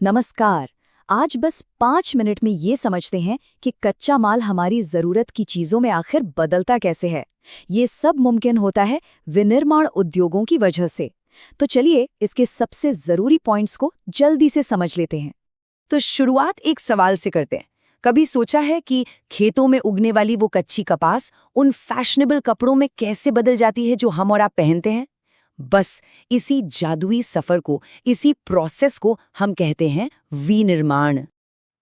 नमस्कार। आज बस 5 मिनट में ये समझते हैं कि कच्चा माल हमारी जरूरत की चीजों में आखिर बदलता कैसे है। ये सब मुमकिन होता है विनिर्माण उद्योगों की वजह से। तो चलिए इसके सबसे जरूरी पॉइंट्स को जल्दी से समझ लेते हैं। तो शुरुआत एक सवाल से करते हैं। कभी सोचा है कि खेतों में उगने वाली वो कच्ची कपास उन फैशनेबल कपड़ों में कैसे बदल जाती है जो हम और आप पहनते हैं? बस इसी जादुई सफर को, इसी प्रोसेस को हम कहते हैं विनिर्माण।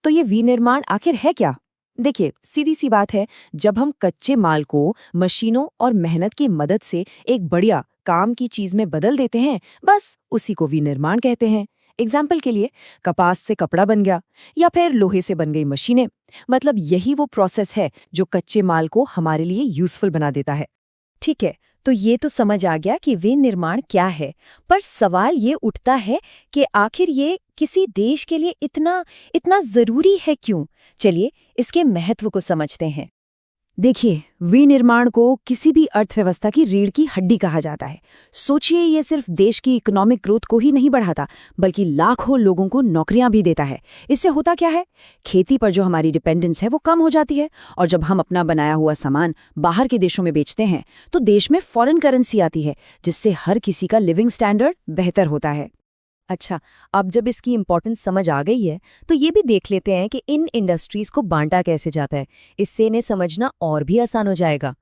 तो ये विनिर्माण आखिर है क्या? देखिए, सीधी सी बात है, जब हम कच्चे माल को मशीनों और मेहनत की मदद से एक बढ़िया काम की चीज में बदल देते हैं, बस उसी को विनिर्माण कहते हैं। एग्जाम्पल के लिए, कपास से कपड़ा बन गया या फिर लोहे से बन गई मशीनें। मतलब यही वो प्रोसेस है जो कच्चे माल को हमारे लिए यूजफुल बना देता है। ठीक है, तो ये तो समझ आ गया कि विनिर्माण क्या है, पर सवाल ये उठता है कि आखिर ये किसी देश के लिए इतना इतना जरूरी है क्यों? चलिए इसके महत्व को समझते हैं। देखिए, विनिर्माण को किसी भी अर्थव्यवस्था की रीढ़ की हड्डी कहा जाता है। सोचिए, ये सिर्फ देश की इकोनॉमिक ग्रोथ को ही नहीं बढ़ाता, बल्कि लाखों लोगों को नौकरियां भी देता है। इससे होता क्या है? खेती पर जो हमारी डिपेंडेंस है वो कम हो जाती है, और जब हम अपना बनाया हुआ सामान बाहर के देशों में बेचते हैं तो देश में फॉरेन करेंसी आती है, जिससे हर किसी का लिविंग स्टैंडर्ड बेहतर होता है। अच्छा, अब जब इसकी इम्पोर्टेंस समझ आ गई है तो ये भी देख लेते हैं कि इन इंडस्ट्रीज को बांटा कैसे जाता है। इससे इन्हें समझना और भी आसान हो जाएगा।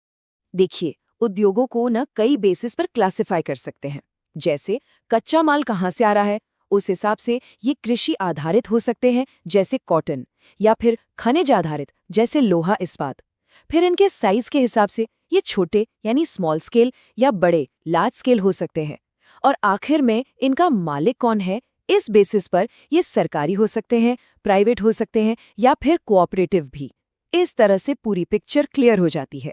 देखिए, उद्योगों को कई बेसिस पर क्लासिफाई कर सकते हैं। जैसे कच्चा माल कहाँ से आ रहा है, उस हिसाब से ये कृषि आधारित हो सकते हैं, जैसे कॉटन, या फिर खनिज आधारित, जैसे लोहा इस्पात। फिर इनके साइज के हिसाब से ये छोटे यानी स्मॉल स्केल या बड़े लार्ज स्केल हो सकते हैं। और आखिर में इनका मालिक कौन है, इस बेसिस पर ये सरकारी हो सकते हैं, प्राइवेट हो सकते हैं, या फिर कोऑपरेटिव भी। इस तरह से पूरी पिक्चर क्लियर हो जाती है।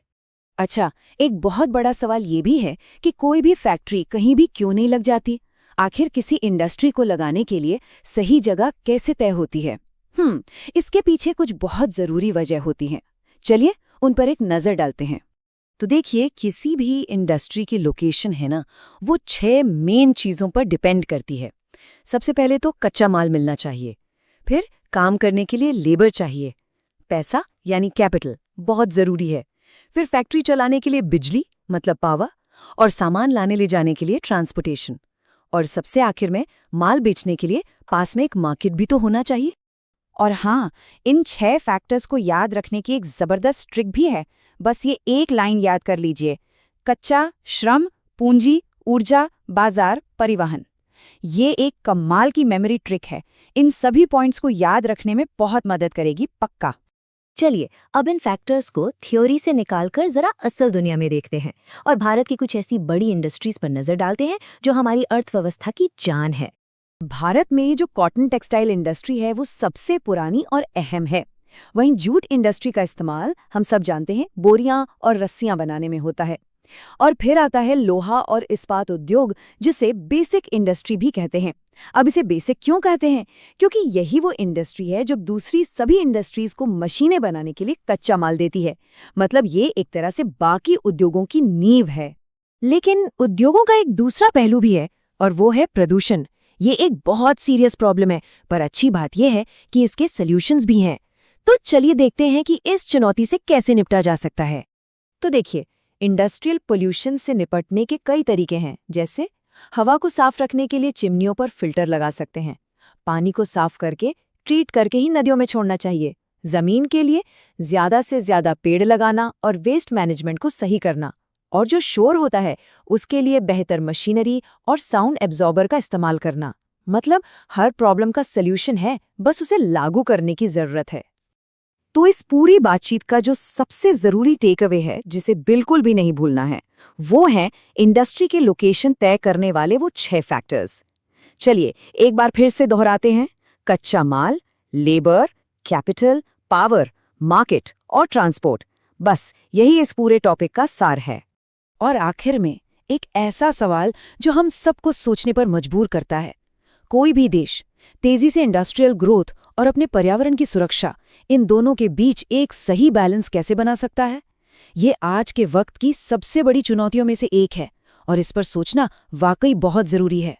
अच्छा, एक बहुत बड़ा सवाल ये भी है कि कोई भी फैक्ट्री कहीं भी क्यों नहीं लग जाती? आखिर किसी इंडस्ट्री को लगाने के लिए सही जगह कैसे तय होती है? इसके पीछे कुछ बहुत जरूरी वजह होती हैं। चलिए उन पर एक नजर डालते हैं। तो देखिए, किसी भी इंडस्ट्री की लोकेशन है वो 6 मेन चीजों पर डिपेंड करती है। सबसे पहले तो कच्चा माल मिलना चाहिए, फिर काम करने के लिए लेबर चाहिए, पैसा यानी कैपिटल बहुत जरूरी है, फिर फैक्ट्री चलाने के लिए बिजली मतलब पावर, और सामान लाने ले जाने के लिए ट्रांसपोर्टेशन, और सबसे आखिर में माल बेचने के लिए पास में एक मार्केट भी तो होना चाहिए। और हाँ, इन 6 फैक्टर्स को याद रखने की एक जबरदस्त ट्रिक भी है। बस ये एक लाइन याद कर लीजिए: कच्चा, श्रम, पूंजी, ऊर्जा, बाजार, परिवहन। ये एक कमाल की मेमोरी ट्रिक है। इन सभी पॉइंट्स को याद रखने में बहुत मदद करेगी, पक्का। चलिए अब इन फैक्टर्स को थ्योरी से निकालकर जरा असल दुनिया में देखते हैं और भारत की कुछ ऐसी बड़ी इंडस्ट्रीज पर नजर डालते हैं जो हमारी अर्थव्यवस्था की जान है। भारत में जो कॉटन टेक्सटाइल इंडस्ट्री है वो सबसे पुरानी और अहम है। वहीं जूट इंडस्ट्री का इस्तेमाल हम सब जानते हैं बोरियां और रस्सियां बनाने में होता है। और फिर आता है लोहा और इस्पात उद्योग, जिसे बेसिक इंडस्ट्री भी कहते हैं। अब इसे बेसिक क्यों कहते हैं? क्योंकि यही वो इंडस्ट्री है जो दूसरी सभी इंडस्ट्रीज को मशीनें बनाने के लिए कच्चा माल देती है। मतलब ये एक तरह से बाकी उद्योगों की नींव है। लेकिन उद्योगों का एक दूसरा पहलू भी है, और वो है प्रदूषण। ये एक बहुत सीरियस प्रॉब्लम है, पर अच्छी बात यह है कि इसके सॉल्यूशंस भी हैं। तो चलिए देखते हैं कि इस चुनौती से कैसे निपटा जा सकता है। तो देखिए, इंडस्ट्रियल पोल्यूशन से निपटने के कई तरीके हैं। जैसे हवा को साफ रखने के लिए चिमनियों पर फिल्टर लगा सकते हैं, पानी को साफ करके ट्रीट करके ही नदियों में छोड़ना चाहिए, जमीन के लिए ज्यादा से ज्यादा पेड़ लगाना और वेस्ट मैनेजमेंट को सही करना, और जो शोर होता है उसके लिए बेहतर मशीनरी और साउंड एब्जॉर्बर का इस्तेमाल करना। मतलब हर प्रॉब्लम का सल्यूशन है, बस उसे लागू करने की जरूरत है। तो इस पूरी बातचीत का जो सबसे जरूरी टेक अवे है, जिसे बिल्कुल भी नहीं भूलना है, वो है इंडस्ट्री के लोकेशन तय करने वाले वो 6 फैक्टर्स। चलिए एक बार फिर से दोहराते हैं: कच्चा माल, लेबर, कैपिटल, पावर, मार्केट और ट्रांसपोर्ट। बस यही इस पूरे टॉपिक का सार है। और आखिर में एक ऐसा सवाल जो हम सबको सोचने पर मजबूर करता है: कोई भी देश तेजी से इंडस्ट्रियल ग्रोथ और अपने पर्यावरण की सुरक्षा, इन दोनों के बीच एक सही बैलेंस कैसे बना सकता है? ये आज के वक्त की सबसे बड़ी चुनौतियों में से एक है, और इस पर सोचना वाकई बहुत जरूरी है।